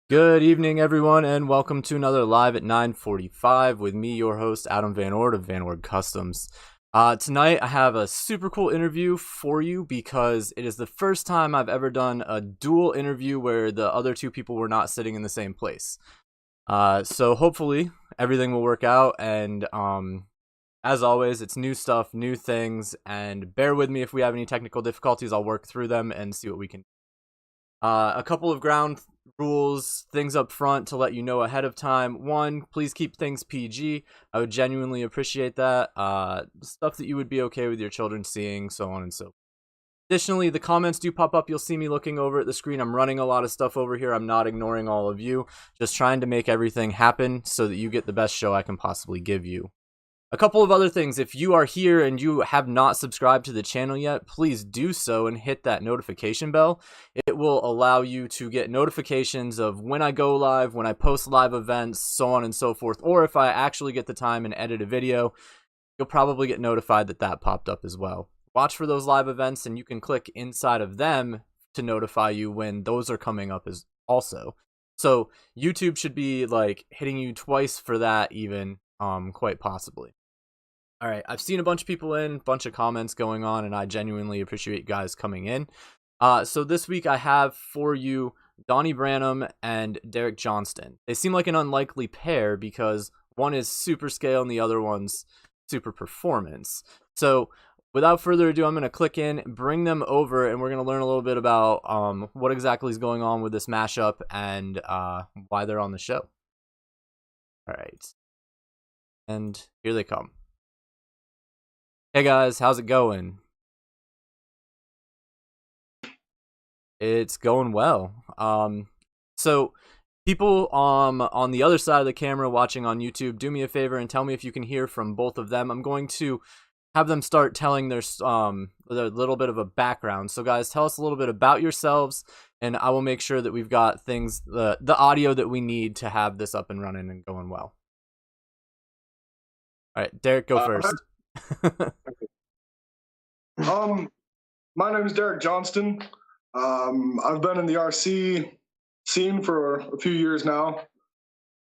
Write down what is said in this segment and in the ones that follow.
Good evening, everyone, and welcome to another Live at 9:45 with me, your host, Adam VanOrd of VanOrd Customs. Tonight, I have a super cool interview for you because it is the first time I've ever done a dual interview where the other two people were not sitting in the same place. So hopefully everything will work out, and as always, it's new stuff, new things, and bear with me if we have any technical difficulties. I'll work through them and see what we can do. A couple of ground rules, things up front to let you know ahead of time. One, please keep things PG. I would genuinely appreciate that. Stuff that you would be okay with your children seeing, so on and so forth. Additionally, the comments do pop up. You'll see me looking over at the screen. I'm running a lot of stuff over here. I'm not ignoring all of you. Just trying to make everything happen so that you get the best show I can possibly give you. A couple of other things, if you are here and you have not subscribed to the channel yet, please do so and hit that notification bell. It will allow you to get notifications of when I go live, when I post live events, so on and so forth, or if I actually get the time and edit a video, you'll probably get notified that that popped up as well. Watch for those live events and you can click inside of them to notify you when those are coming up as also. So YouTube should be like hitting you twice for that even, quite possibly. All right, I've seen a bunch of people in, bunch of comments going on, and I genuinely appreciate you guys coming in. So this week I have for you Donnie Branham and Derrick Johnston. They seem like an unlikely pair because one is super scale and the other one's super performance. So without further ado, I'm going to click in, bring them over, and we're going to learn a little bit about what exactly is going on with this mashup and why they're on the show. All right, and here they come. Hey guys, how's it going? It's going well. So people on the other side of the camera watching on YouTube, do me a favor and tell me if you can hear from both of them. I'm going to have them start telling their little bit of a background. So guys, tell us a little bit about yourselves, and I will make sure that we've got things the audio that we need to have this up and running and going well. All right, Derrick, go first. My name is Derrick Johnston. I've been in the RC scene for a few years now.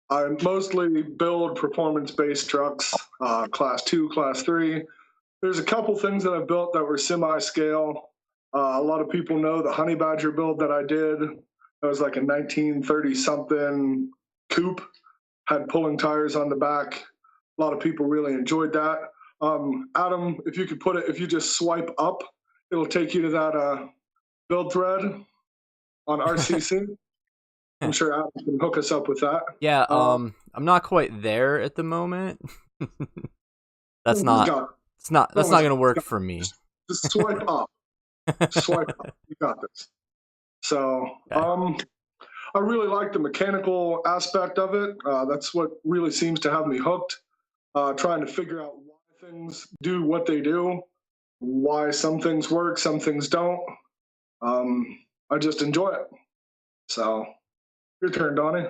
I mostly build performance-based trucks, class 2, class 3. There's a couple things that I've built that were semi-scale. A lot of people know the Honey Badger build that I did. That was like a 1930-something coupe, had pulling tires on the back. A lot of people really enjoyed that. Adam, if you could if you just swipe up, it'll take you to that build thread on RCC. I'm sure Adam can hook us up with that. Yeah, I'm not quite there at the moment. That's not gonna work for me. Just swipe up. Swipe up. You got this. So, okay. I really like the mechanical aspect of it. That's what really seems to have me hooked. Trying to figure out why things do what they do, why some things work, some things don't. I just enjoy it. So, your turn, Donnie.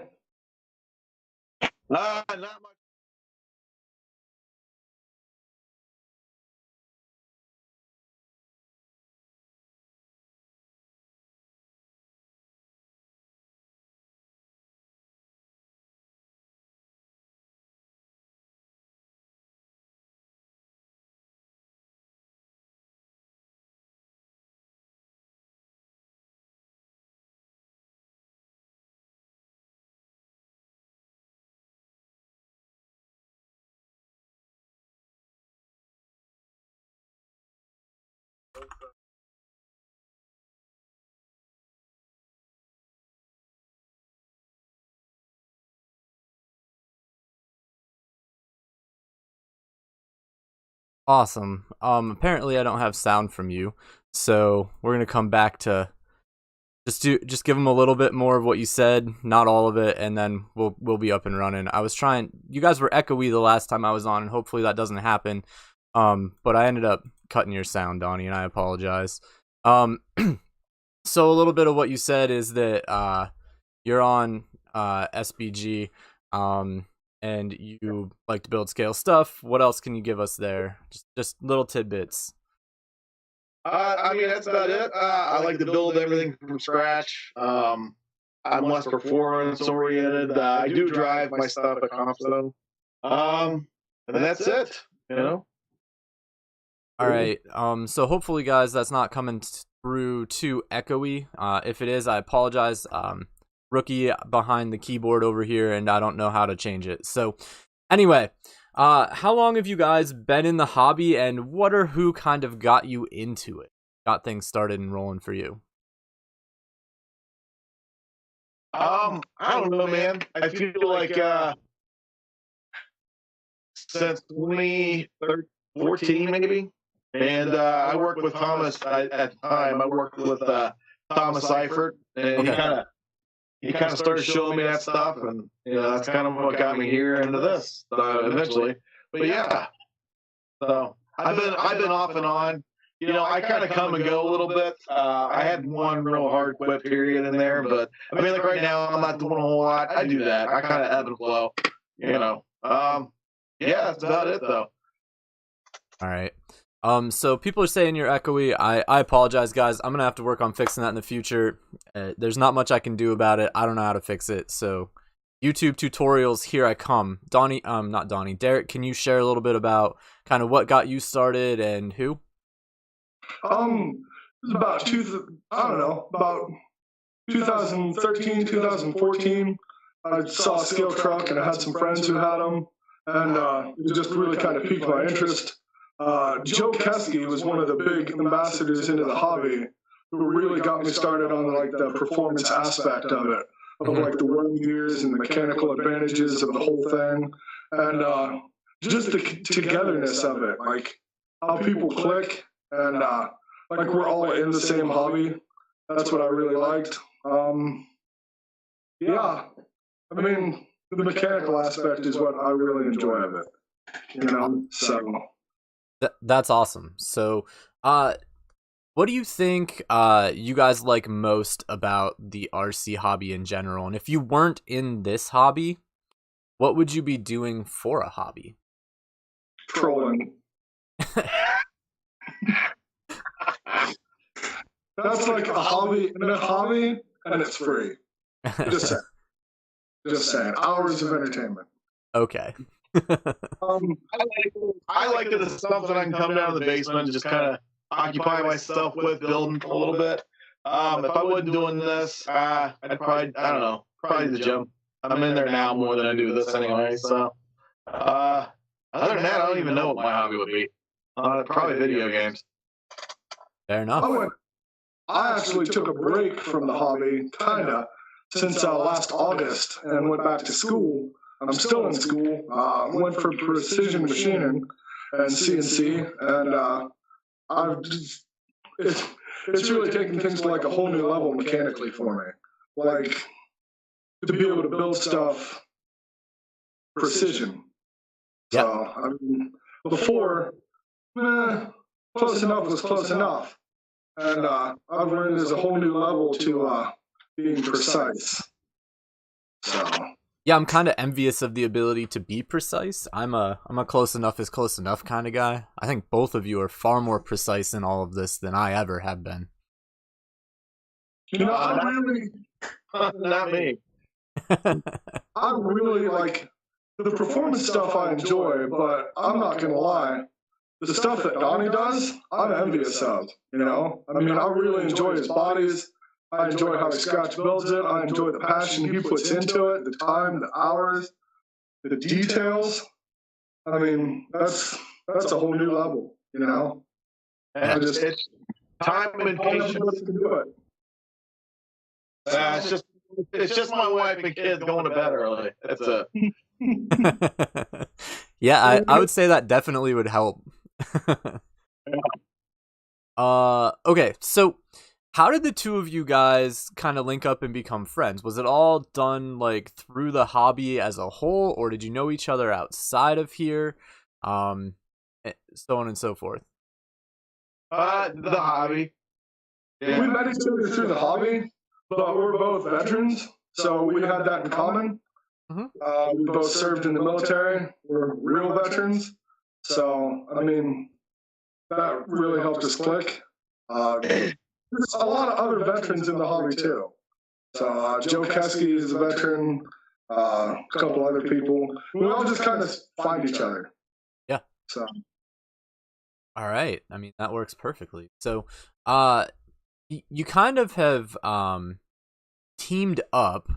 Not much. Awesome. Apparently I don't have sound from you, so we're gonna come back to just give them a little bit more of what you said, not all of it, and then we'll be up and running. I was trying. You guys were echoey the last time I was on, and hopefully that doesn't happen. But I ended up cutting your sound, Donnie, and I apologize. So a little bit of what you said is that you're on SBG. And you like to build scale stuff. What else can you give us there? Just little tidbits. I mean, that's about it. I like to build everything from scratch. I'm less performance oriented. I do drive my stuff at comp though. And that's it. You know. All right. So hopefully, guys, that's not coming through too echoey. If it is, I apologize. Rookie behind the keyboard over here, and I don't know how to change it. So, anyway, how long have you guys been in the hobby, and what or who kind of got you into it? Got things started and rolling for you? I don't know, man. I feel like since 2014, maybe. And I worked with Thomas at the time. I worked with Thomas Seifert, and he kind of started showing me that stuff, and that's kind of what got me here into this eventually. But yeah, so I've been off and on. I kind of come and go a little bit. I had one real hard quit period in there, but I mean, like right now, I'm not doing a whole lot. I do that. I kind of ebb and flow. Yeah, that's about it though. All right. So people are saying you're echoey. I apologize, guys. I'm gonna have to work on fixing that in the future. There's not much I can do about it. I don't know how to fix it. So YouTube tutorials, here I come. Not Donnie. Derrick, can you share a little bit about kind of what got you started and who? It was about about 2013, 2014. I saw a scale truck and I had some friends who had them, and it just really kind of piqued my interest. Joe Kesky was one of the big ambassadors into the hobby who really got me started on like the performance aspect of it, of like the worm gears and the mechanical advantages of the whole thing, and just the togetherness of it, like how people click, and like we're all in the same hobby. That's what I really liked. Yeah, I mean, the mechanical aspect is what I really enjoy of it, so. That's awesome. So, what do you think you guys like most about the RC hobby in general? And if you weren't in this hobby, what would you be doing for a hobby? Trolling. That's like a hobby in a hobby, and it's free. Just saying. Hours of entertainment. Okay. I like the stuff that I can come down to the basement and just kind of occupy myself with building a little bit. If I wasn't doing this, I'd probably, I don't know, probably the gym. I'm in there now more than I do this anyway. So, other than that, I don't even know what my hobby would be. Probably video games. Fair enough. I actually took a break from the hobby, kinda, since last August, and went back to school. I'm still in school. Went for precision machining and CNC, and it's really taken things to like a whole new level mechanically for me. Like to be able to build stuff precision. Yeah. So I mean, before, close enough was close enough, and I've learned there's a whole new level to being precise. So. Yeah, I'm kind of envious of the ability to be precise. I'm a close enough is close enough kind of guy. I think both of you are far more precise in all of this than I ever have been. Not me. I really like the performance stuff I enjoy, but I'm not gonna lie. The stuff that Donnie does, I'm envious of. I mean, I really enjoy his bodies. I enjoy how Scratch builds it. I enjoy the passion he puts into it, the time, the hours, the details. I mean, that's a whole new level, It's time and patience. Can do it. It's just my wife and kids going to bed early. That's it. Yeah, I would say that definitely would help. Okay, so how did the two of you guys kind of link up and become friends? Was it all done like through the hobby as a whole, or did you know each other outside of here? So on and so forth. The hobby. Yeah. We met each other through the hobby, but we're both veterans, so we had that in common. We both served in the military. We're real veterans, so I mean that really helped us click. There's a lot of other veterans in the hobby too. So Joe Keski is a veteran, a couple other people. We all just kind of find each other. Yeah. So. All right. I mean, that works perfectly. So, you kind of have teamed up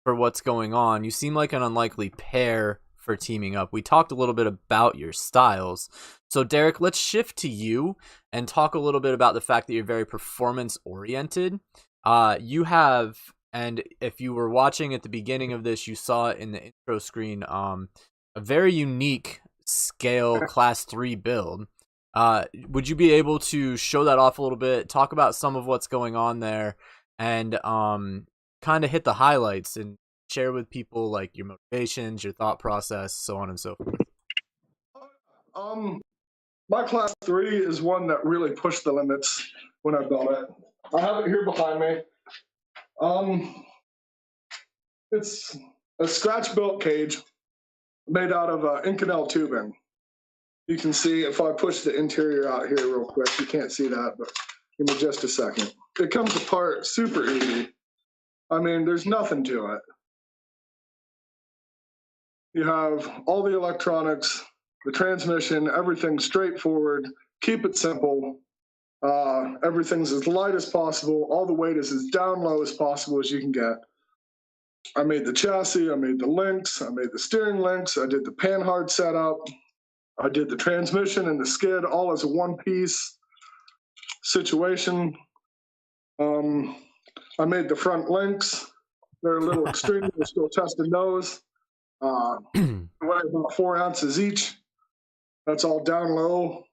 for what's going on. You seem like an unlikely pair for teaming up. We talked a little bit about your styles. So, Derrick, let's shift to you and talk a little bit about the fact that you're very performance oriented. You have, and if you were watching at the beginning of this, you saw it in the intro screen, a very unique scale class 3 build. Would you be able to show that off a little bit, talk about some of what's going on there, and kind of hit the highlights and share with people like your motivations, your thought process, so on and so forth? My class 3 is one that really pushed the limits when I built it. I have it here behind me. It's a scratch built cage made out of Inconel tubing. You can see if I push the interior out here real quick, you can't see that, but give me just a second. It comes apart super easy. I mean, there's nothing to it. You have all the electronics, the transmission, everything's straightforward. Keep it simple. Everything's as light as possible. All the weight is as down low as possible as you can get. I made the chassis, I made the links, I made the steering links, I did the panhard setup, I did the transmission and the skid all as a one-piece situation. I made the front links. They're a little extreme. We're still testing those. Weigh about 4 ounces each. That's all down low,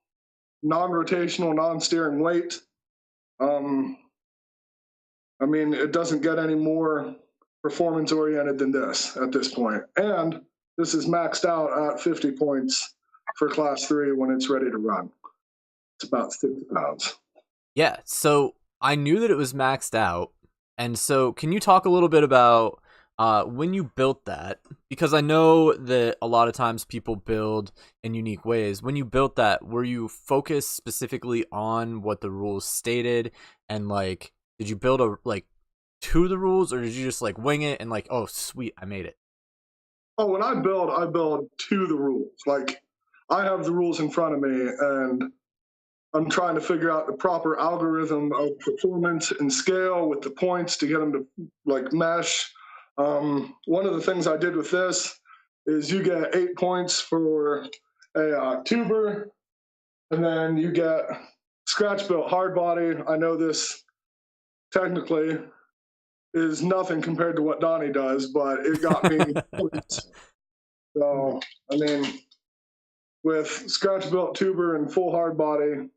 non-rotational, non-steering weight. I mean, it doesn't get any more performance-oriented than this at this point. And this is maxed out at 50 points for class 3 when it's ready to run. It's about 60 pounds. Yeah, so I knew that it was maxed out. And so can you talk a little bit about when you built that? Because I know that a lot of times people build in unique ways. When you built that, were you focused specifically on what the rules stated? And like, did you build to the rules, or did you just like wing it and like, oh sweet, I made it? Oh, when I build to the rules. Like, I have the rules in front of me and I'm trying to figure out the proper algorithm of performance and scale with the points to get them to like mesh. One of the things I did with this is you get 8 points for a tuber, and then you get scratch built hard body. I know this technically is nothing compared to what Donnie does, but it got me points. So, I mean, with scratch built tuber and full hard body,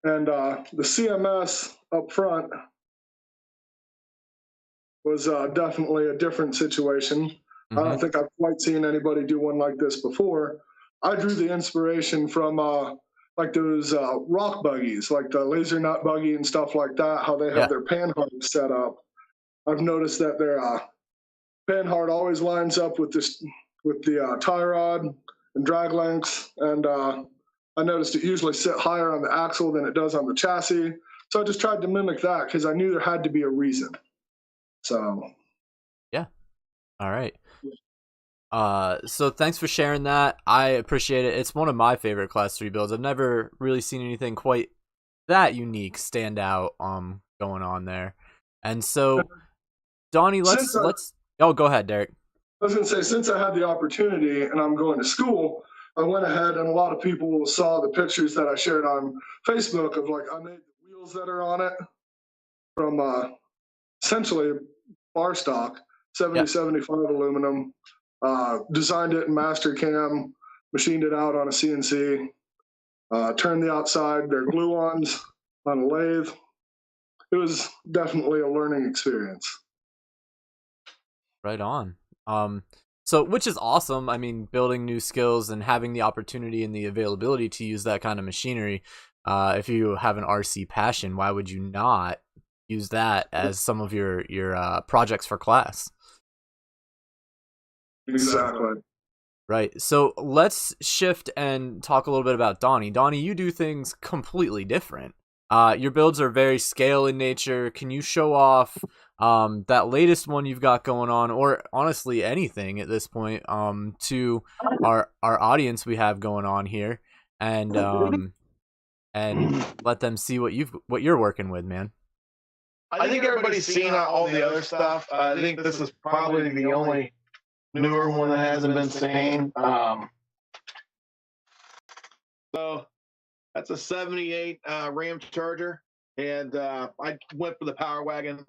and the CMS up front was definitely a different situation. Mm-hmm. I don't think I've quite seen anybody do one like this before. I drew the inspiration from like those rock buggies, like the laser nut buggy and stuff like that, how they have their panhard set up. I've noticed that their panhard always lines up with the tie rod and drag lengths, and I noticed it usually sit higher on the axle than it does on the chassis. So I just tried to mimic that because I knew there had to be a reason. So, yeah. All right. So thanks for sharing that. I appreciate it. It's one of my favorite class 3 builds. I've never really seen anything quite that unique stand out going on there. And so, Donnie, let's oh, go ahead, Derrick. I was going to say, since I had the opportunity and I'm going to school, I went ahead and a lot of people saw the pictures that I shared on Facebook of like, I made the wheels that are on it from essentially bar stock, 70-75 aluminum, designed it in master cam, machined it out on a CNC, turned the outside, they're glue-ons on a lathe. It was definitely a learning experience. Right on. So, which is awesome. I mean, building new skills and having the opportunity and the availability to use that kind of machinery. If you have an RC passion, why would you not use that as some of your projects for class? Exactly. Right. So let's shift and talk a little bit about Donnie. Donnie, you do things completely different. Your builds are very scale in nature. Can you show off that latest one you've got going on, or honestly anything at this point, to our audience we have going on here, and let them see what you're working with, man. I think everybody's seen all the other stuff. I think this is probably the only newer one that hasn't been seen. So that's a 78 Ram Charger, and I went for the Power Wagon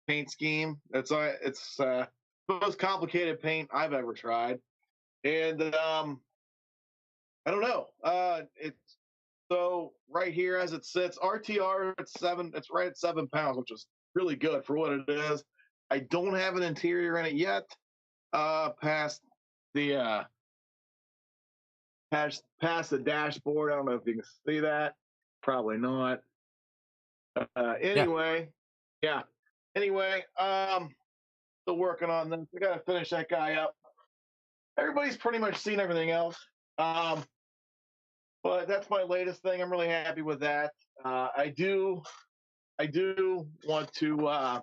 paint scheme. It's the most complicated paint I've ever tried, and I don't know. It's so right here as it sits, RTR it's right at 7 pounds, which is really good for what it is. I don't have an interior in it yet. Past the past the dashboard. I don't know if you can see that. Probably not. Anyway, yeah. Anyway, still working on this. We gotta finish that guy up. Everybody's pretty much seen everything else. But that's my latest thing. I'm really happy with that. I do want to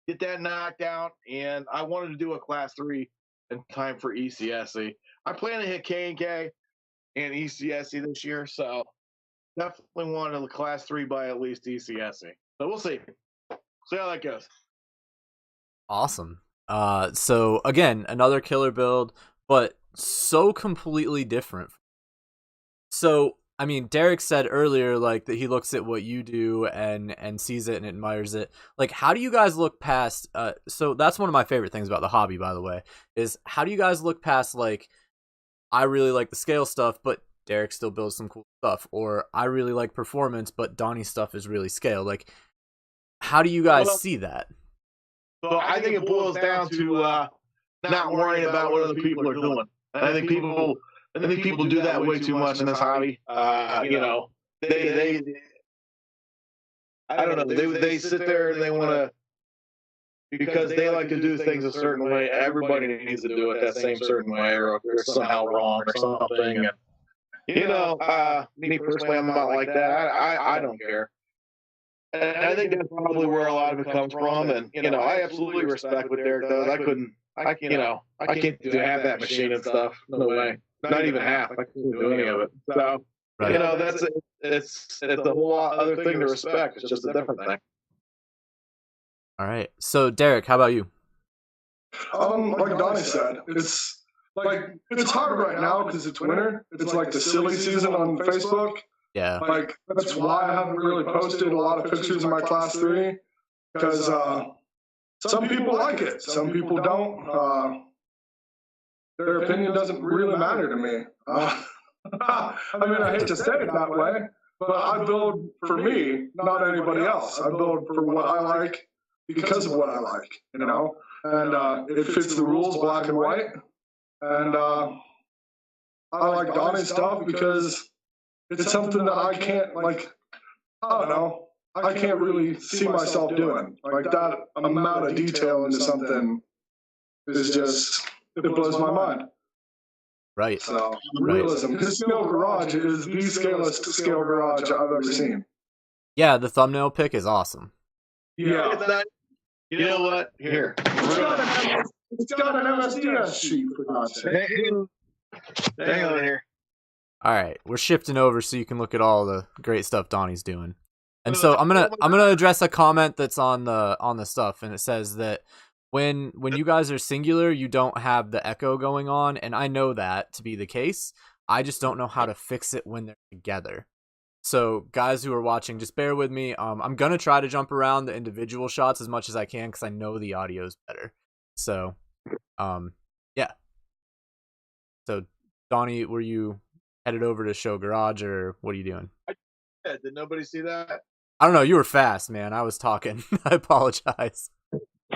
get that knocked out, and I wanted to do a Class 3 in time for ECSE. I plan to hit K&K and ECSE this year, so definitely wanted a Class 3 by at least ECSE. So we'll see. See how that goes. Awesome. So again, another killer build, but so completely different. So, I mean, Derrick said earlier, like, that he looks at what you do and sees it and admires it. Like, how do you guys look past, so that's one of my favorite things about the hobby, by the way, is how do you guys look past, like, I really like the scale stuff, but Derrick still builds some cool stuff, or I really like performance, but Donnie's stuff is really scale. Like, how do you guys see that? So I think it boils down to not worrying about what other people are doing. I think people do that way too much in this hobby. You know, they I don't know. They sit there and they want to, because they like to do things a certain way. Everybody needs to do it that same certain way, or they're somehow wrong or something. And you know, me personally, I'm not like that. I don't care. And I think that's probably where a lot of it comes from. And you know, I absolutely respect what Derrick does. I can't do half that machine and stuff. No way. Not even half. I can't do any of it. So right. You know, it's a whole other thing to respect. It's just a different thing. All right. So Derrick, how about you? Like Donnie said, it's hard right now because it's winter. It's like the silly season on Facebook. Yeah. Like that's why I haven't really posted a lot of pictures of my Class 3, because some people like it, some people don't. Their opinion doesn't really matter to me. I mean, I hate to say it that way, but I build for me, not anybody else. I build for what I like because of what I like, you know? And it fits the rules, black and white. And I like Donnie's stuff because it's something that I can't, like, I don't know, I can't really see myself doing. Like, that amount of detail into something is just, it blows my mind. Right. So, realism. Because Scale Garage is the scalest scale garage I've ever seen. Yeah, the thumbnail pic is awesome. Yeah. You know what? Here. It's got an MSDS sheet, for God's sake. Hang on here. All right, we're shifting over so you can look at all the great stuff Donnie's doing. And so I'm gonna address a comment that's on the stuff, and it says that when you guys are singular, you don't have the echo going on, and I know that to be the case. I just don't know how to fix it when they're together. So guys who are watching, just bear with me. I'm gonna try to jump around the individual shots as much as I can because I know the audio's better. So, yeah. So Donnie, were you headed over to show garage, or what are you doing? Did nobody see that? I don't know. You were fast, man. I was talking. I apologize.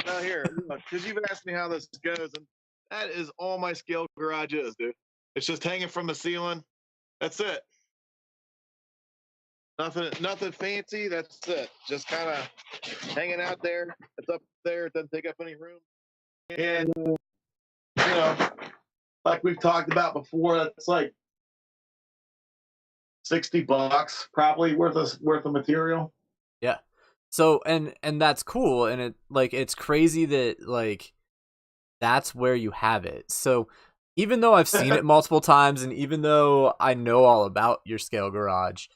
No, here, because you've asked me how this goes, and that is all my scale garage is, dude. It's just hanging from the ceiling. That's it. Nothing fancy. That's it. Just kind of hanging out there. It's up there. It doesn't take up any room. And you know, like we've talked about before, that's like $60 probably worth of material. Yeah. So and that's cool, and it's crazy that like that's where you have it. So even though I've seen it multiple times, and even though I know all about your scale garage,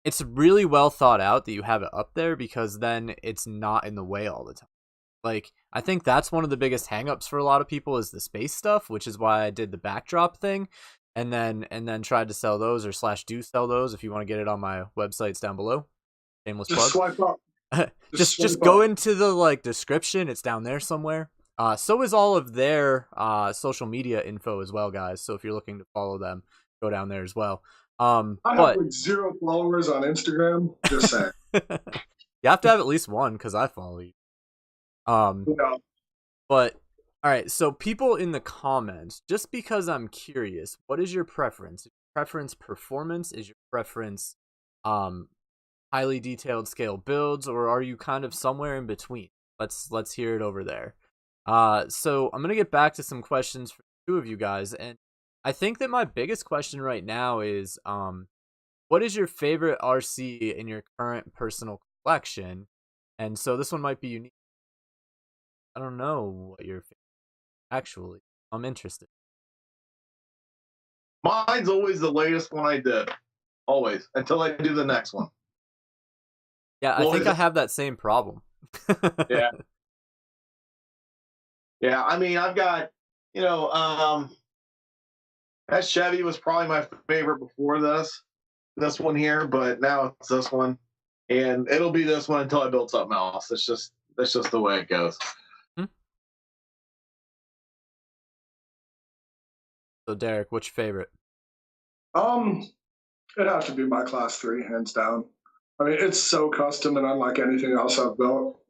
it's really well thought out that you have it up there, because then it's not in the way all the time. Like, I think that's one of the biggest hangups for a lot of people is the space stuff, which is why I did the backdrop thing, and then tried to sell those, or / do sell those. If you want to get it on my website, it's down below. Shameless Just plug. swipe up. just go into the like description. It's down there somewhere. So is all of their social media info as well, guys. So if you're looking to follow them, go down there as well. I have like 0 followers on Instagram. Just saying. You have to have at least one, because I follow you. Yeah. But all right, so people in the comments, just because I'm curious, what is your preference? Is your preference performance? Is your preference highly detailed scale builds, or are you kind of somewhere in between? Let's hear it over there. So I'm gonna get back to some questions for the two of you guys, and I think that my biggest question right now is what is your favorite RC in your current personal collection? And so this one might be unique. I don't know what your favorite actually. I'm interested. Mine's always the latest one I did. Always. Until I do the next one. Yeah, I think I have that same problem. Yeah. Yeah, I mean, I've got, that Chevy was probably my favorite before this one here, but now it's this one. And it'll be this one until I build something else. That's just the way it goes. So Derrick, what's your favorite? It has to be my Class 3, hands down. I mean, it's so custom and unlike anything else I've built.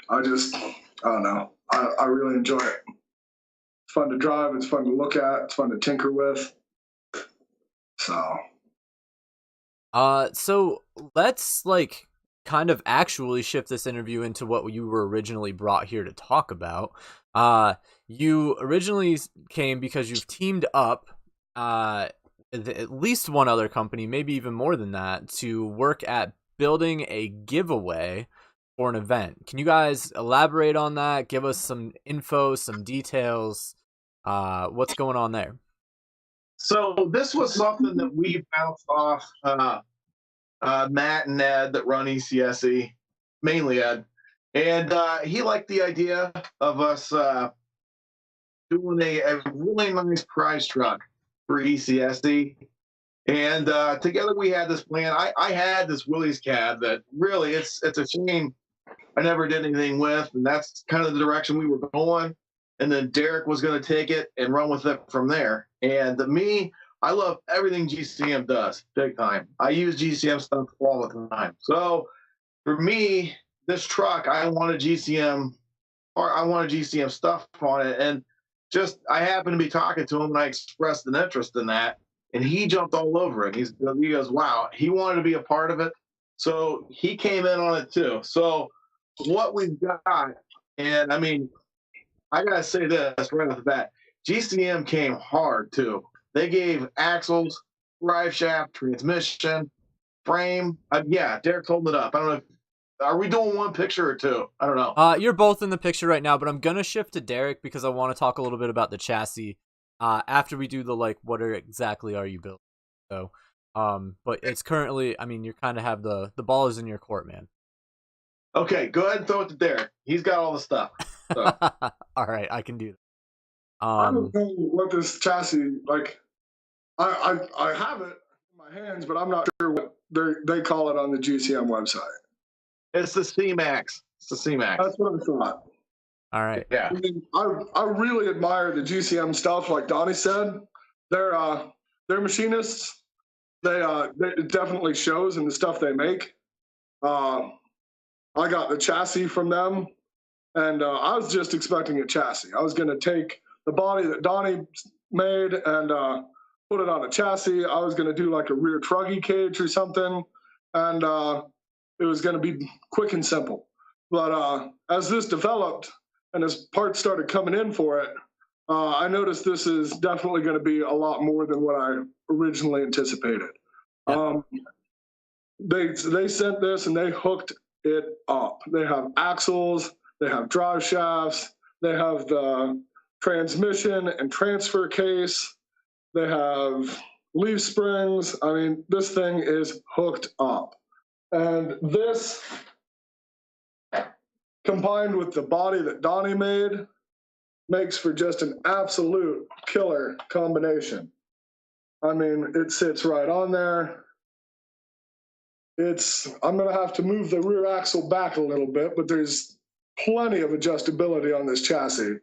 I don't know. I really enjoy it. It's fun to drive. It's fun to look at. It's fun to tinker with. So let's like kind of actually shift this interview into what you were originally brought here to talk about. You originally came because you've teamed up at least one other company, maybe even more than that, to work at building a giveaway for an event. Can you guys elaborate on that? Give us some info, some details. What's going on there? So this was something that we bounced off Matt and Ed that run ECSE, mainly Ed. And he liked the idea of us doing a really nice prize truck for ECSE. And together we had this plan. I had this Willys cab that really, it's a shame I never did anything with. And that's kind of the direction we were going. And then Derrick was going to take it and run with it from there. And me, I love everything GCM does, big time. I use GCM stuff all the time. So for me, this truck, I wanted GCM stuff on it. And just, I happened to be talking to him and I expressed an interest in that. And he jumped all over it. He goes, wow, he wanted to be a part of it. So he came in on it too. So what we've got, and I mean, I got to say this right off the bat, GCM came hard too. They gave axles, drive shaft, transmission, frame. Yeah, Derrick's holding it up. I don't know. Are we doing one picture or two? I don't know. You're both in the picture right now, but I'm going to shift to Derrick because I want to talk a little bit about the chassis after we do the, like, exactly are you building? So, but it's currently, I mean, you kind of have the ball is in your court, man. Okay, go ahead and throw it to Derrick. He's got all the stuff. So. All right, I can do that. I don't know what this chassis, like, I have it in my hands, but I'm not sure what they call it on the GCM website. It's the C-Max. It's the C-Max. That's what I thought. All right. Yeah. I mean, I really admire the GCM stuff, like Donnie said. They're machinists. It definitely shows in the stuff they make. I got the chassis from them, and I was just expecting a chassis. I was going to take the body that Donnie made and put it on a chassis. I was going to do like a rear truggy cage or something, and it was going to be quick and simple. But as this developed and as parts started coming in for it, I noticed this is definitely going to be a lot more than what I originally anticipated. Yeah. They sent this and they hooked it up. They have axles, they have drive shafts, they have the transmission and transfer case, they have leaf springs. I mean, this thing is hooked up. And this, combined with the body that Donnie made, makes for just an absolute killer combination. I mean, it sits right on there. I'm going to have to move the rear axle back a little bit, but there's plenty of adjustability on this chassis.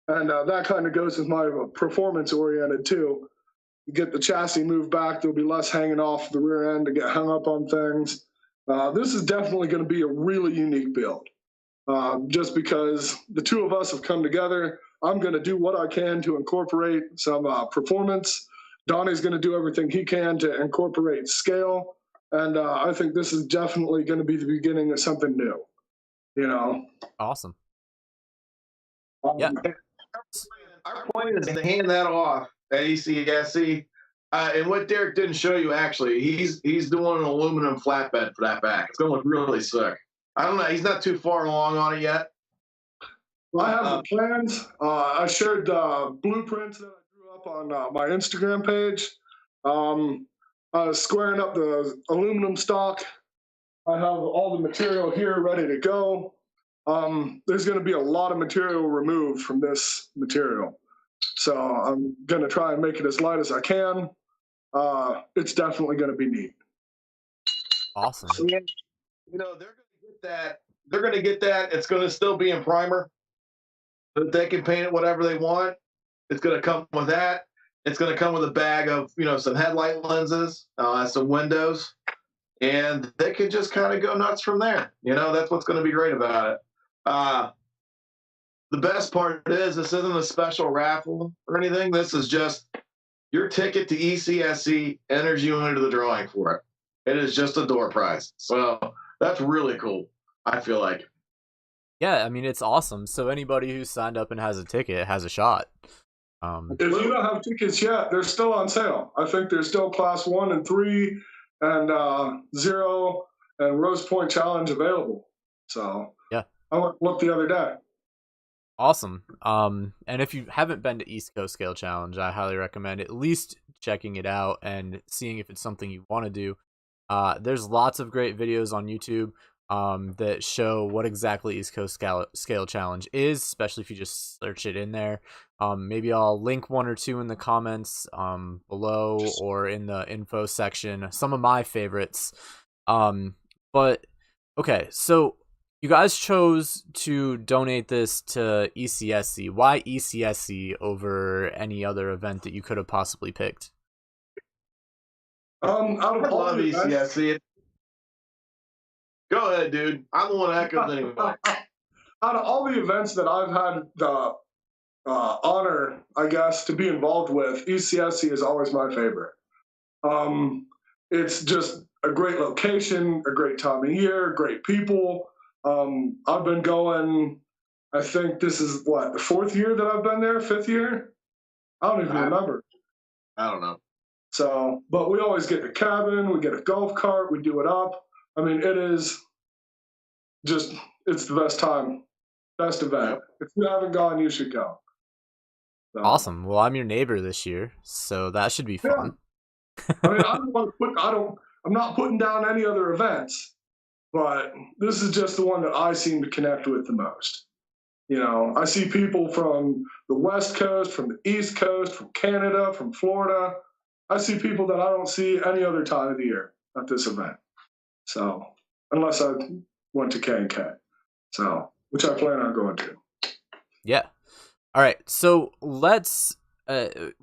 And that kind of goes with my performance oriented too. You get the chassis moved back, there'll be less hanging off the rear end to get hung up on things. This is definitely going to be a really unique build. Just because the two of us have come together, I'm going to do what I can to incorporate some performance. Donnie's going to do everything he can to incorporate scale. And I think this is definitely going to be the beginning of something new, you know? Awesome. Yeah. Our plan is to hand that off at ECSC. And what Derrick didn't show you, actually, he's doing an aluminum flatbed for that back. It's going to look really sick. I don't know. He's not too far along on it yet. Well, I have the plans. I shared the blueprints that I drew up on my Instagram page. I was squaring up the aluminum stock. I have all the material here ready to go. There's going to be a lot of material removed from this material. So I'm going to try and make it as light as I can. It's definitely going to be neat. Awesome. So, you know, they're going to get that. They're going to get that. It's going to still be in primer. But they can paint it whatever they want. It's going to come with that. It's going to come with a bag of, you know, some headlight lenses, some windows, and they can just kind of go nuts from there. You know, that's what's going to be great about it. The best part is this isn't a special raffle or anything. This is just your ticket to ECSC enters you into the drawing for it. It is just a door prize. So that's really cool, I feel like. Yeah, I mean, it's awesome. So anybody who signed up and has a ticket has a shot. If you don't have tickets yet, they're still on sale. I think there's still Class 1 and 3 and 0 and Rose Point Challenge available. So yeah, I went look the other day. Awesome. And if you haven't been to East Coast Scale Challenge, I highly recommend at least checking it out and seeing if it's something you want to do. There's lots of great videos on YouTube that show what exactly East Coast Scale Challenge is, especially if you just search it in there. Maybe I'll link one or two in the comments below or in the info section, some of my favorites. But okay, so you guys chose to donate this to ECSC. Why ECSC over any other event that you could have possibly picked? I love ECSC. Go ahead, dude. I'm the one that echoes anyway. Out of all the events that I've had the honor, I guess, to be involved with, ECSC is always my favorite. It's just a great location, a great time of year, great people. I've been going, I think this is what, the 4th year that I've been there, 5th year? I don't even remember. I don't know. So, but we always get a cabin, we get a golf cart, we do it up. I mean, it is just, it's the best time, best event. If you haven't gone, you should go. So. Awesome. Well, I'm your neighbor this year, so that should be fun. Yeah. I mean, I'm not putting down any other events, but this is just the one that I seem to connect with the most. You know, I see people from the West Coast, from the East Coast, from Canada, from Florida. I see people that I don't see any other time of the year at this event. So, unless I went to K&K, so, which I plan on going to. Yeah. All right. So let's.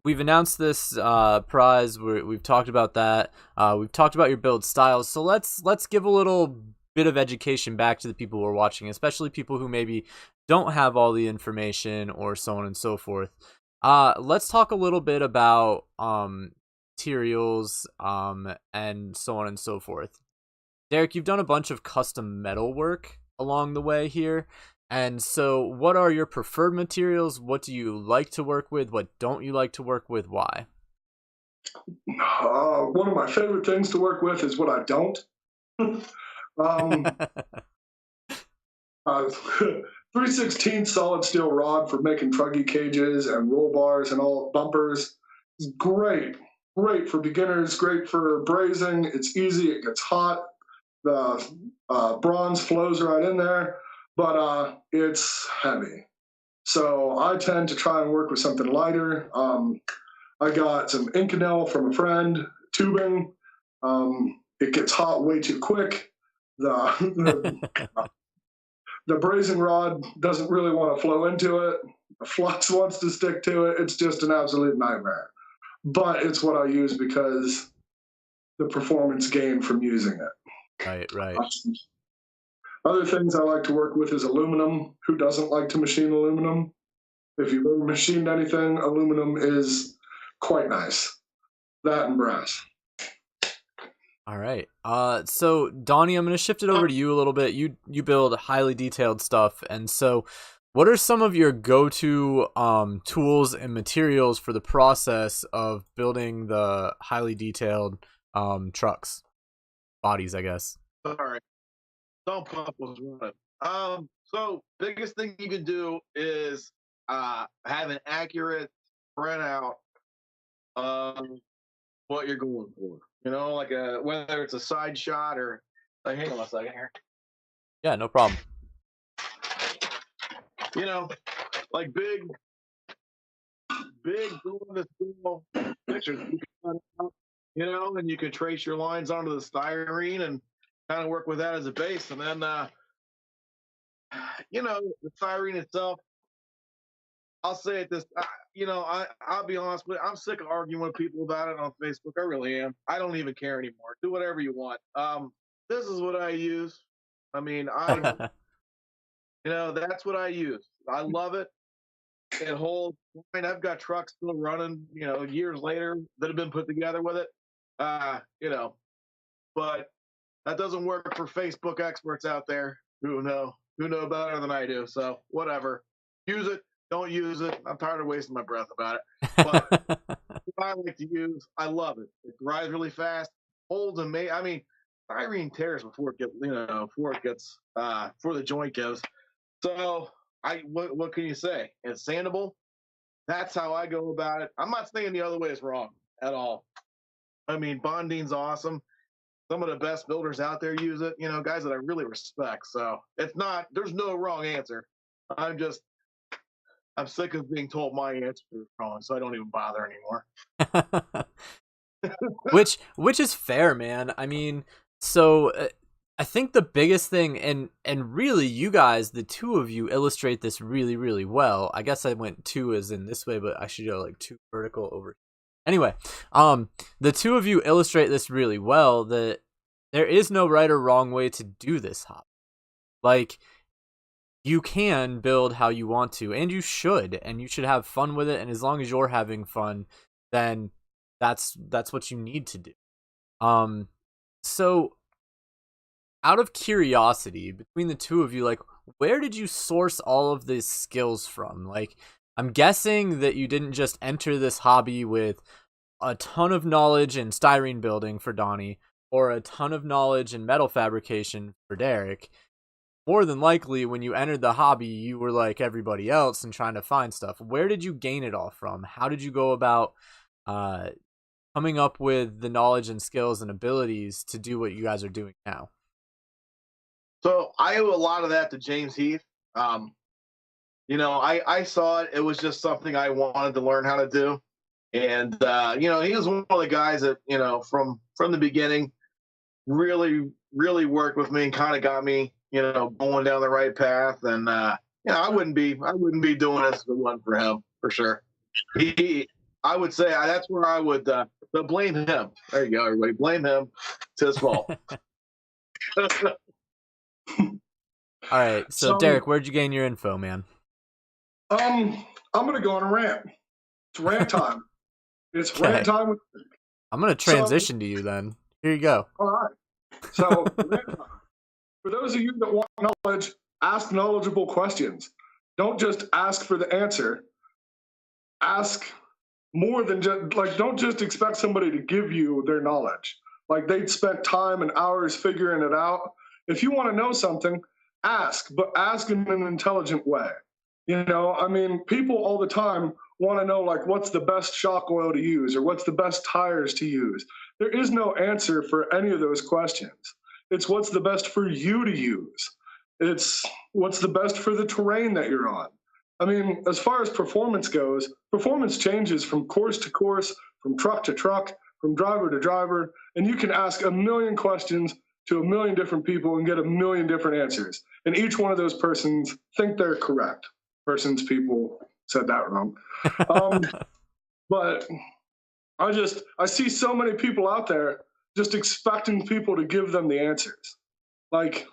We've announced this prize. We've talked about that. We've talked about your build styles. So let's give a little bit of education back to the people who are watching, especially people who maybe don't have all the information or so on and so forth. Let's talk a little bit about materials and so on and so forth. Derrick, you've done a bunch of custom metal work along the way here. And so what are your preferred materials? What do you like to work with? What don't you like to work with? Why? One of my favorite things to work with is what I don't. um, 3/16 solid steel rod for making truggy cages and roll bars and all bumpers. It's great. Great for beginners, great for brazing. It's easy, it gets hot. The bronze flows right in there, but it's heavy. So I tend to try and work with something lighter. I got some Inconel from a friend, tubing. It gets hot way too quick. The brazing rod doesn't really want to flow into it. The flux wants to stick to it. It's just an absolute nightmare. But it's what I use because the performance gain from using it. Right. Other things I like to work with is aluminum. Who doesn't like to machine aluminum? If you've ever machined anything, aluminum is quite nice. That and brass. All right. So Donnie, I'm going to shift it over to you a little bit. You build highly detailed stuff, and so what are some of your go-to tools and materials for the process of building the highly detailed trucks, bodies, I guess? All right. Don't pump was running. So biggest thing you can do is have an accurate printout of what you're going for. You know, like whether it's a side shot or hang on a second here. Yeah, no problem. You know, like big doing this cool pictures. You know, and you can trace your lines onto the styrene and kind of work with that as a base, and then you know, the styrene itself. I'll say it this, you know, I'll be honest with you, I'm sick of arguing with people about it on Facebook. I really am. I don't even care anymore. Do whatever you want. This is what I use. I mean, you know, that's what I use. I love it. It holds. I mean, I've got trucks still running, you know, years later that have been put together with it. You know, but that doesn't work for Facebook experts out there who know better than I do. So whatever. Use it. Don't use it. I'm tired of wasting my breath about it. But I like to use. I love it. It dries really fast, holds amazing. I mean, styrene tears before it gets, you know, before the joint goes. So what can you say? It's sandable. That's how I go about it. I'm not saying the other way is wrong at all. I mean, bonding's awesome. Some of the best builders out there use it. You know, guys that I really respect. So it's not. There's no wrong answer. I'm sick of being told my answer is wrong, so I don't even bother anymore. which is fair, man. I mean, so I think the biggest thing, and really, you guys, the two of you, illustrate this really, really well. I guess I went two as in this way, but I should go like two vertical over. Anyway, the two of you illustrate this really well. That there is no right or wrong way to do this hobby. Like, you can build how you want to, and you should have fun with it. And as long as you're having fun, then that's what you need to do. So out of curiosity, between the two of you, like, where did you source all of these skills from? Like, I'm guessing that you didn't just enter this hobby with a ton of knowledge in styrene building for Donnie, or a ton of knowledge in metal fabrication for Derrick. More than likely, when you entered the hobby, you were like everybody else and trying to find stuff. Where did you gain it all from? How did you go about coming up with the knowledge and skills and abilities to do what you guys are doing now? So I owe a lot of that to James Heath. You know, I saw it. It was just something I wanted to learn how to do. And, you know, he was one of the guys that, you know, from the beginning, really, really worked with me and kind of got me, you know, going down the right path. And, you know, I wouldn't be doing this if it wasn't for him, for sure. I would say that's where I would blame him. There you go, everybody. Blame him. It's his fault. All right. So Derrick, where'd you gain your info, man? I'm going to go on a rant. It's rant time. It's rant time. I'm going to transition to you then. Here you go. All right. So, for those of you that want knowledge, ask knowledgeable questions. Don't just ask for the answer. Ask more than just like, don't just expect somebody to give you their knowledge. Like, they'd spent time and hours figuring it out. If you want to know something, ask, but ask in an intelligent way. You know, I mean, people all the time want to know, like, what's the best shock oil to use or what's the best tires to use. There is no answer for any of those questions. It's what's the best for you to use. It's what's the best for the terrain that you're on. I mean, as far as performance goes, performance changes from course to course, from truck to truck, from driver to driver, and you can ask a million questions to a million different people and get a million different answers. And each one of those persons think they're correct. People said that wrong. But I see so many people out there just expecting people to give them the answers. Like,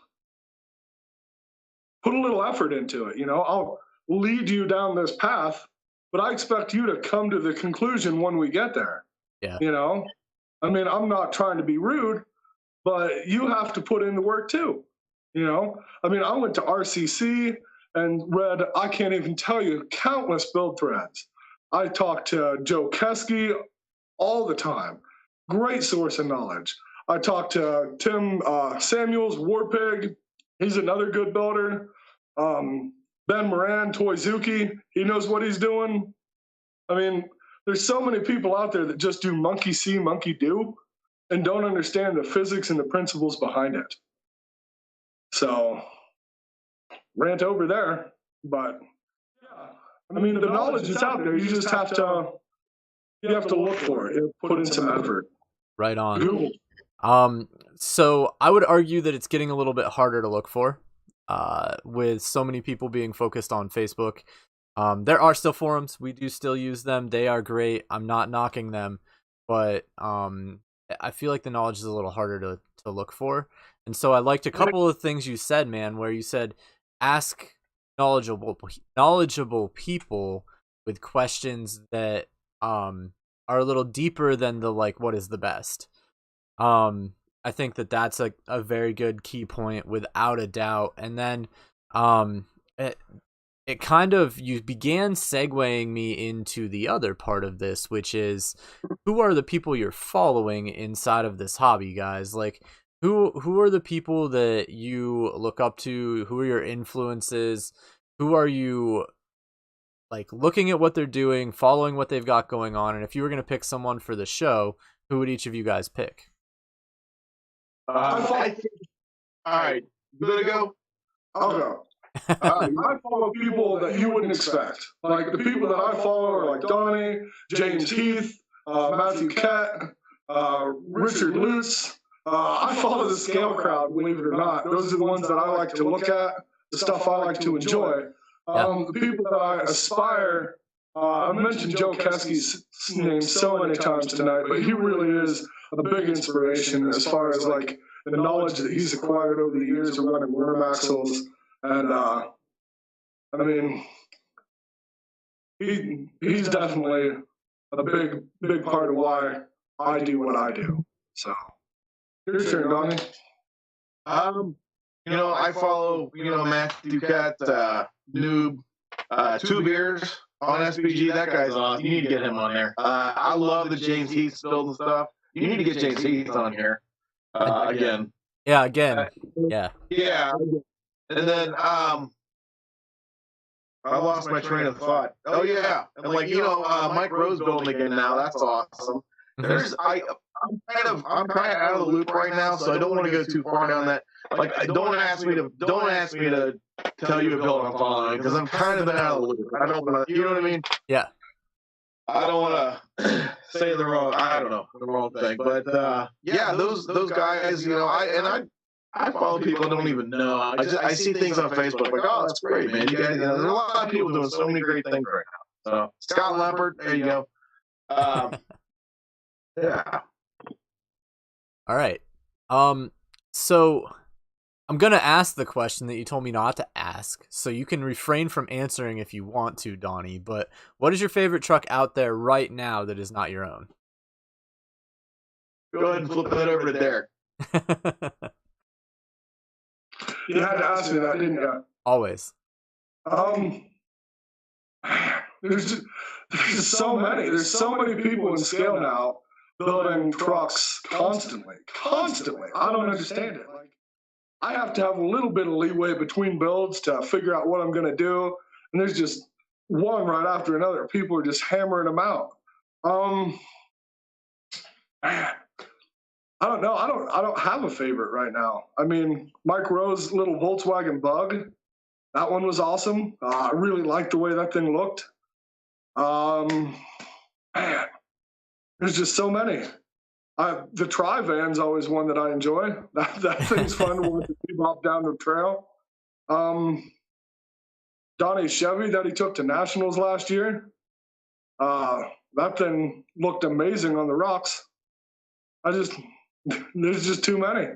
put a little effort into it, you know? I'll lead you down this path, but I expect you to come to the conclusion when we get there. Yeah. You know? I mean, I'm not trying to be rude, but you have to put in the work too. You know? I mean, I went to RCC and read, I can't even tell you, countless build threads. I talked to Joe Kesky all the time. Great source of knowledge. I talked to Tim Samuels, Warpig. He's another good builder. Ben Moran, Toyzuki, he knows what he's doing. I mean, there's so many people out there that just do monkey see, monkey do, and don't understand the physics and the principles behind it. So, rant over there, but yeah, I mean, the knowledge is out there. You just have to, look for it, put in some effort. Right on. Google. So I would argue that it's getting a little bit harder to look for, with so many people being focused on Facebook. There are still forums. We do still use them. They are great. I'm not knocking them, but I feel like the knowledge is a little harder to look for. And so I liked a couple of things you said, man, where you said ask knowledgeable people with questions that are a little deeper than the, like, what is the best. I think that that's a very good key point, without a doubt. And then it kind of, you began segueing me into the other part of this, which is, who are the people you're following inside of this hobby, guys? Like, who are the people that you look up to? Who are your influences? Who are you, like, looking at what they're doing, following what they've got going on? And if you were going to pick someone for the show, who would each of you guys pick? All right, you gonna go? I'll go. I follow people that you wouldn't expect. Like, the people that I follow are like Donnie, James Heath, Matthew Kett, Richard Lutz. I follow the scale crowd, believe it or not. Those are the ones that I like to look at, the stuff I like to enjoy. The people that I aspire, I've mentioned Joe Kesky's name so many times tonight, but he really is a big inspiration as far as, like, the knowledge that he's acquired over the years of running worm axles. And I mean, he's definitely a big part of why I do what I do. So, your turn, Donnie. You know, I follow, Matthew Kett, Noob, Two Beers on SPG. That guy's awesome. You need to get him on there. I love the James Heath build and stuff. You need to get James Heath on here again. Yeah, again. Yeah. Yeah. And then I lost my train of thought. Oh yeah, and like Mike Rose building again now. That's awesome. I'm kind of out of the loop right now, so I don't want to go too far down that. Like, don't ask me to tell you a build I'm following, because I'm kind of out of the loop. I don't want to, you know what I mean? Yeah. I don't want to say the wrong thing, but yeah, those guys, I follow people I don't even know. I see things on Facebook like, oh, that's great, man. You guys, there's a lot of people doing so many great things right now. So Scott Leopard, there you go. Yeah. All right. So I'm gonna ask the question that you told me not to ask, so you can refrain from answering if you want to, Donnie. But what is your favorite truck out there right now that is not your own? Go ahead and flip that over to Derrick. You had to ask me that, didn't you? Always. There's there's so many. There's so many people in scale now building trucks constantly. I don't understand it. Like, I have to have a little bit of leeway between builds to figure out what I'm going to do. And there's just one right after another. People are just hammering them out. Man, I don't know. I don't have a favorite right now. I mean, Mike Rowe's little Volkswagen Bug, that one was awesome. I really liked the way that thing looked. Man, there's just so many. The Tri-Van's always one that I enjoy. That thing's fun to watch it bop down the trail. Donnie's Chevy that he took to nationals last year. That thing looked amazing on the rocks. There's just too many.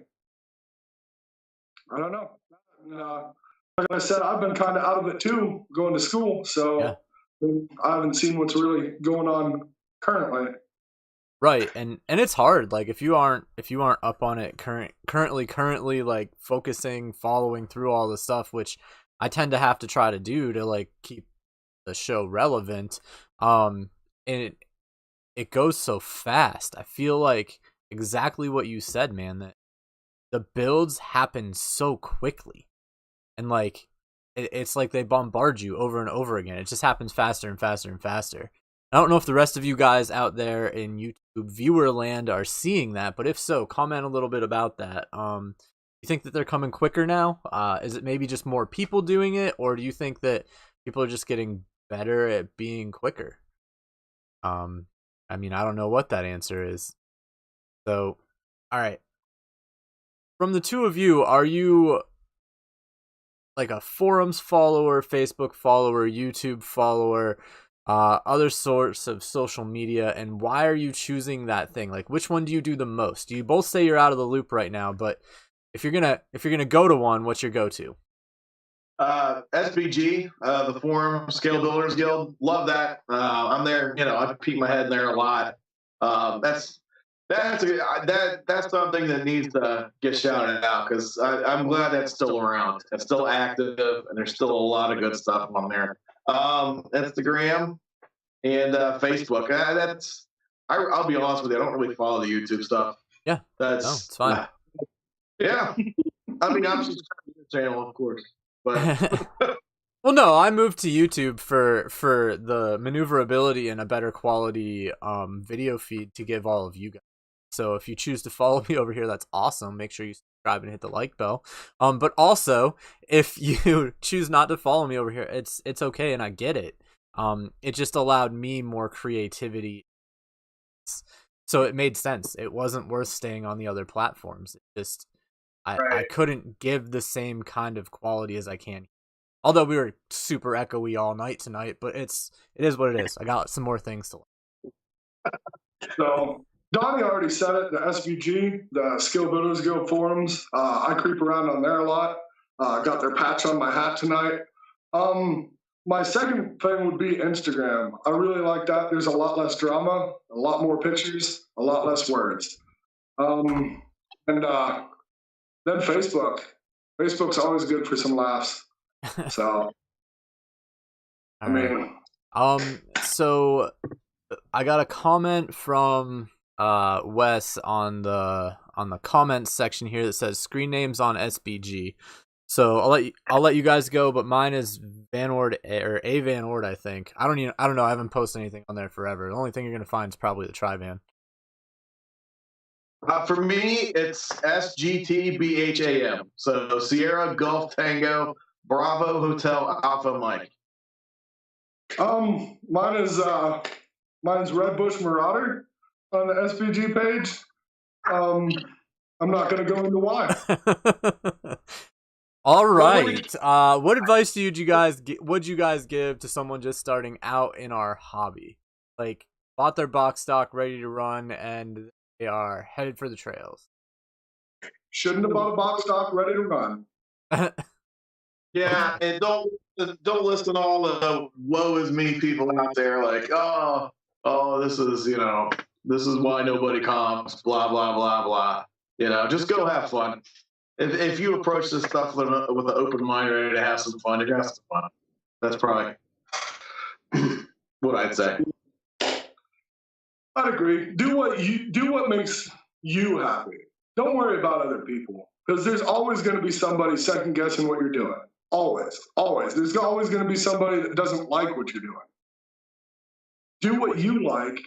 I don't know. Like I said, I've been kind of out of it too, going to school. So I haven't seen what's really going on currently. Right, and it's hard. Like if you aren't up on it currently like focusing, following through all the stuff, which I tend to have to try to do to like keep the show relevant. And it goes so fast. I feel like exactly what you said, man, that the builds happen so quickly. And like it's like they bombard you over and over again. It just happens faster and faster and faster. I don't know if the rest of you guys out there in YouTube viewer land are seeing that, but if so, comment a little bit about that. You think that they're coming quicker now? Is it maybe just more people doing it, or do you think that people are just getting better at being quicker? I mean, I don't know what that answer is. So, all right. From the two of you, are you like a forums follower, Facebook follower, YouTube follower, other sorts of social media, and why are you choosing that thing? Like, which one do you do the most? You both say you're out of the loop right now, but if you're gonna go to one, what's your go-to? SBG, the Forum Scale Builders Guild. Love that. I'm there. I peek my head in there a lot. That's something that needs to get shouted out, because I'm glad that's still around. It's still active, and there's still a lot of good stuff on there. Instagram and Facebook. I'll be honest with you, I don't really follow the YouTube stuff. Yeah, it's fine. Yeah, I mean, I'm subscribed to the channel, of course, but well, no, I moved to YouTube for the maneuverability and a better quality video feed to give all of you guys. So if you choose to follow me over here, that's awesome. Make sure you subscribe and hit the like bell. But also, if you choose not to follow me over here, it's okay, and I get it. It just allowed me more creativity, so it made sense. It wasn't worth staying on the other platforms. It just I couldn't give the same kind of quality as I can. Although we were super echoey all night tonight, but it is what it is. I got some more things to learn. So Donnie already said it. The SVG, the Skill Builders Guild forums. I creep around on there a lot. Got their patch on my hat tonight. My second thing would be Instagram. I really like that. There's a lot less drama, a lot more pictures, a lot less words. And then Facebook. Facebook's always good for some laughs. So, I mean, so I got a comment from Wes on the comments section here that says screen names on SBG. So I'll let you guys go, but mine is VanOrd or a VanOrd, I think. I don't know. I haven't posted anything on there forever. The only thing you're gonna find is probably the Tri-Van. For me, it's SGTBHAM. So Sierra Golf Tango Bravo Hotel Alpha Mike. Mine's Red Bush Marauder on the SPG page. I'm not gonna go into why. All right. What advice would you guys give to someone just starting out in our hobby? Like, bought their box stock ready to run and they are headed for the trails. Shouldn't have bought a box stock ready to run. Yeah, and don't listen to all the woe is me people out there like, oh, this is why nobody comps, blah blah blah blah. Just go have fun. If you approach this stuff with an open mind, ready to have some fun, you're gonna have some fun. That's probably. what I'd say. I'd agree. Do what makes you happy. Don't worry about other people, because there's always going to be somebody second guessing what you're doing. Always. There's always going to be somebody that doesn't like what you're doing. Do what you like,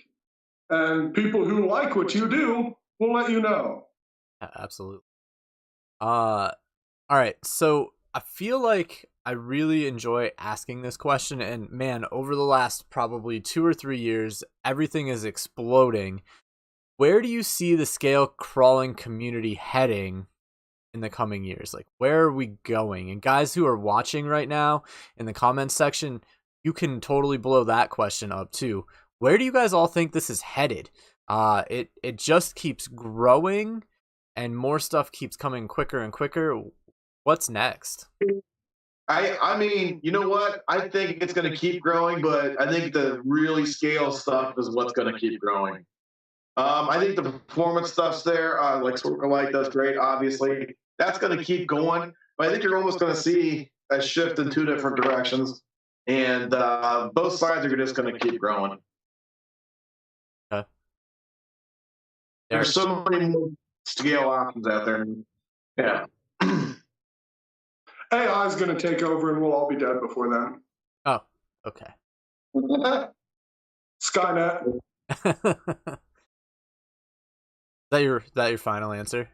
and people who like what you do will let you know. Absolutely. All right. So I feel like I really enjoy asking this question, and man, over the last probably 2 or 3 years, everything is exploding. Where do you see the scale crawling community heading in the coming years? Like, where are we going? And guys who are watching right now in the comments section, you can totally blow that question up too. Where do you guys all think this is headed? It just keeps growing, and more stuff keeps coming quicker and quicker. What's next? I mean, you know what? I think it's going to keep growing, but I think the really scale stuff is what's going to keep growing. I think the performance stuff's there. Like Sort of Light does great, obviously. That's going to keep going. But I think you're almost going to see a shift in 2 different directions. And both sides are just going to keep growing. Okay. There's so many more scale options out there. Yeah. AI is going to take over, and we'll all be dead before then. Oh, okay. Skynet. Is that your final answer?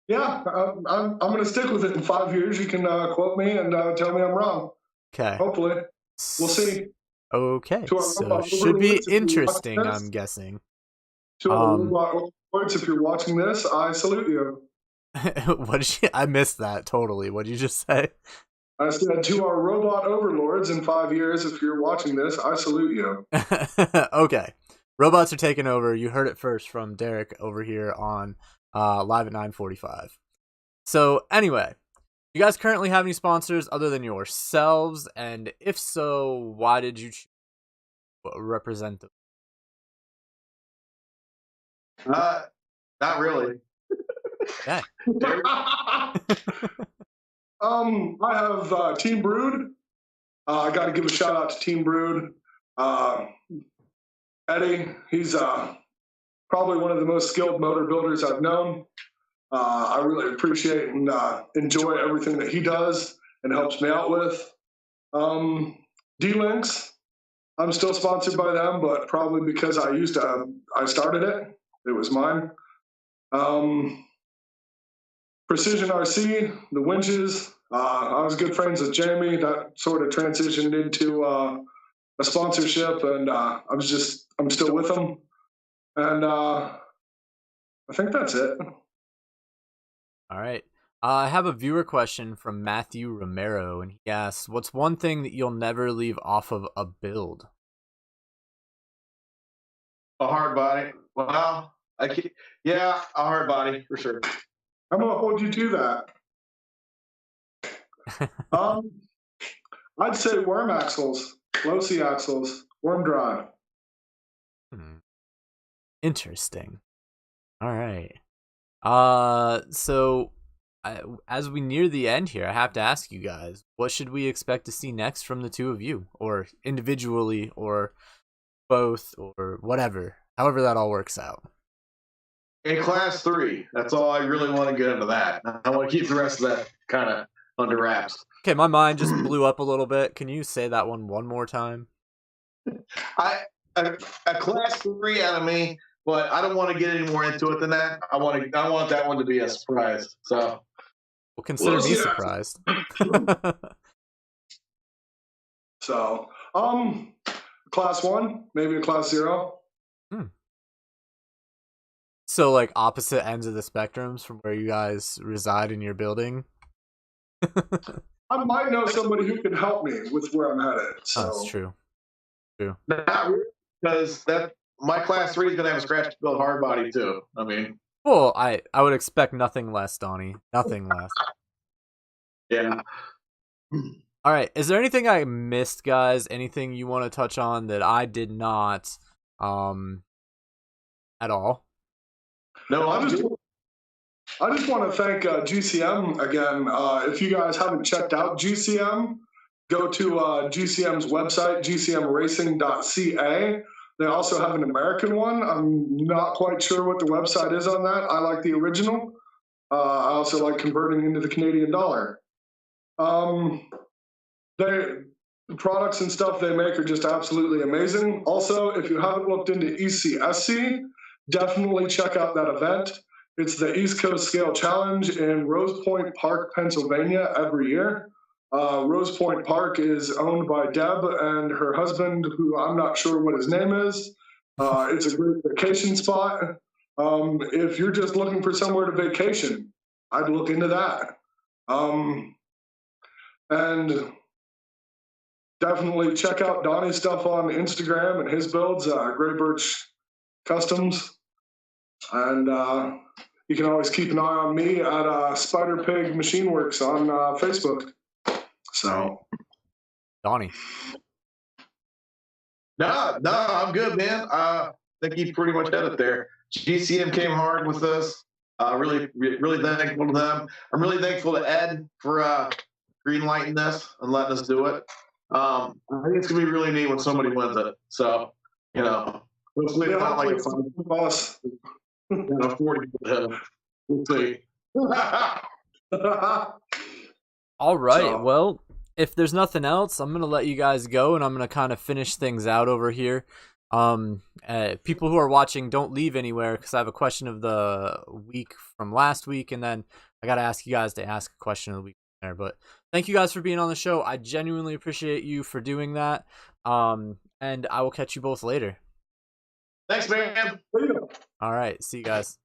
Yeah, I'm going to stick with it. In 5 years, you can quote me and tell me I'm wrong. Okay. Hopefully. We'll see. Okay. So should be interesting, I'm guessing. To our robot overlords, if you're watching this, I salute you. What did you? I missed that totally. What did you just say? I said, to our robot overlords, in 5 years, if you're watching this, I salute you. Okay. Robots are taking over. You heard it first from Derrick over here on live at 9:45. So anyway, you guys currently have any sponsors other than yourselves? And if so, why did you represent them? Not really. Yeah. I have Team Brood. I got to give a shout out to Team Brood. Eddie, he's probably one of the most skilled motor builders I've known. I really appreciate and enjoy everything that he does and helps me out with. D-Links, I'm still sponsored by them, but probably because I started it. It was mine. Precision RC, the winches. I was good friends with Jamie. That sort of transitioned into a sponsorship, and I'm still with them. And I think that's it. All right. I have a viewer question from Matthew Romero, and he asks, what's one thing that you'll never leave off of a build? A hard body. Well, a hard body for sure. I'm going to hold you to that. I'd say worm axles, low C axles, worm drive. Interesting. All right. So as we near the end here, I have to ask you guys, what should we expect to see next from the two of you, or individually, or both, or whatever, however that all works out? In class 3, that's all I really want to get into that. I want to keep the rest of that kind of under wraps. Okay, my mind just blew up a little bit. Can you say that one more time? A class 3 out of me, but I don't want to get any more into it than that. I want that one to be a surprise. So, well, consider me surprised. So, class 1, maybe a class 0. So, like, opposite ends of the spectrums from where you guys reside in your building? I might know somebody who can help me with where I'm headed. So. Oh, that's true. Not really, because my class 3 is going to have a scratch build hard body too. I mean, well, I would expect nothing less, Donnie. Nothing less. Yeah. All right. Is there anything I missed, guys? Anything you want to touch on that I did not, at all? No, I just want to thank GCM again. If you guys haven't checked out GCM, go to GCM's website, gcmracing.ca. They also have an American one. I'm not quite sure what the website is on that. I like the original. I also like converting into the Canadian dollar. The products and stuff they make are just absolutely amazing. Also, if you haven't looked into ECSC, definitely check out that event. It's the East Coast Scale Challenge in Rose Point Park, Pennsylvania, every year. Rose Point Park is owned by Deb and her husband, who I'm not sure what his name is. It's a great vacation spot. If you're just looking for somewhere to vacation, I'd look into that. And definitely check out Donnie's stuff on Instagram and his builds, Gray Birch Customs. And you can always keep an eye on me at Spider Pig Machine Works on Facebook. So, Donnie. No, I'm good, man. I think you pretty much had it there. GCM came hard with us. Really thankful to them. I'm really thankful to Ed for green lighting this and letting us do it. I think it's gonna be really neat when somebody wins it. So, hopefully it's not like a fun boss. 40. We'll see. All right. Well, if there's nothing else, I'm gonna let you guys go, and I'm gonna kind of finish things out over here. People who are watching, don't leave anywhere, because I have a question of the week from last week, and then I gotta ask you guys to ask a question of the week there. But thank you guys for being on the show. I genuinely appreciate you for doing that. And I will catch you both later. Thanks, man. All right. See you guys.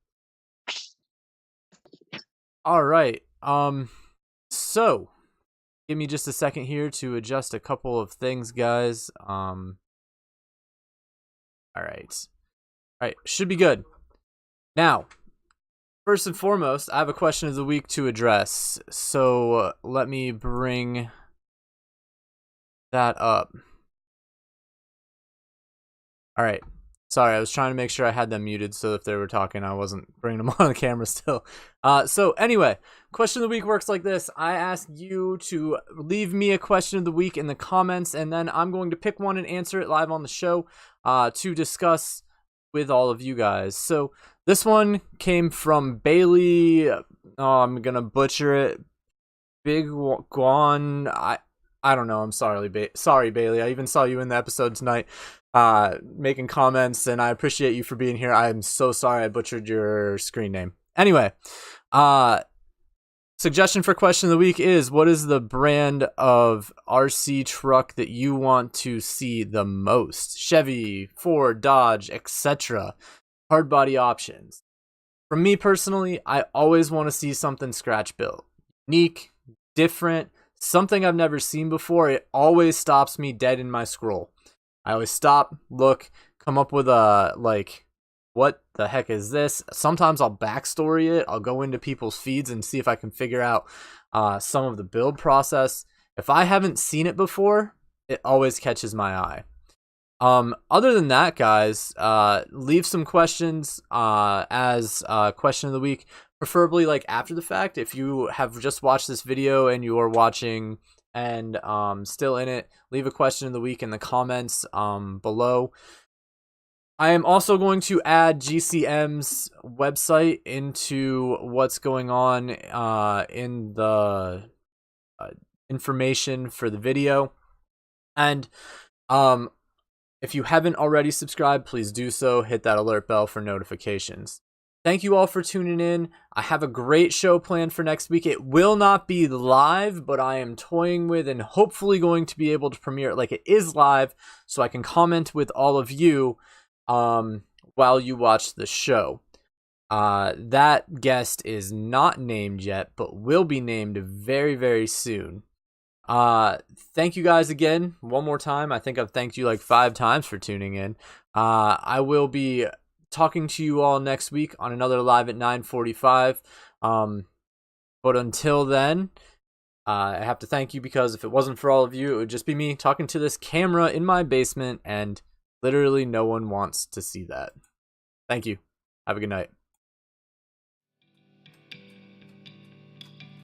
All right. So give me just a second here to adjust a couple of things, guys. All right. Should be good. Now, first and foremost, I have a question of the week to address. So let me bring that up. All right. Sorry, I was trying to make sure I had them muted, so if they were talking, I wasn't bringing them on the camera still. So anyway, question of the week works like this. I ask you to leave me a question of the week in the comments, and then I'm going to pick one and answer it live on the show to discuss with all of you guys. So this one came from Bailey. Oh, I'm going to butcher it. Big Guan. I don't know. I'm sorry, sorry, Bailey. I even saw you in the episode tonight making comments, and I appreciate you for being here. I'm so sorry I butchered your screen name. Anyway, suggestion for question of the week is, what is the brand of RC truck that you want to see the most? Chevy, Ford, Dodge, etc. Hard body options. For me personally, I always want to see something scratch built. Unique, different, something I've never seen before. It always stops me dead in my scroll. I always stop, look, come up with a, like, what the heck is this? Sometimes I'll backstory it. I'll go into people's feeds and see if I can figure out some of the build process. If I haven't seen it before, it always catches my eye. Other than that, guys, leave some questions as question of the week, preferably like after the fact. If you have just watched this video and you are watching and still in it, leave a question of the week in the comments below. I am also going to add GCM's website into what's going on in the information for the video. And if you haven't already subscribed, please do so. Hit that alert bell for notifications. Thank you all for tuning in. I have a great show planned for next week. It will not be live, but I am toying with and hopefully going to be able to premiere it like it is live, so I can comment with all of you while you watch the show. That guest is not named yet, but will be named very, very soon. Thank you guys again one more time. I think I've thanked you like 5 times for tuning in. I will be talking to you all next week on another live at 9:45. But until then, I have to thank you, because if it wasn't for all of you, it would just be me talking to this camera in my basement, and literally no one wants to see that. Thank you. Have a good night.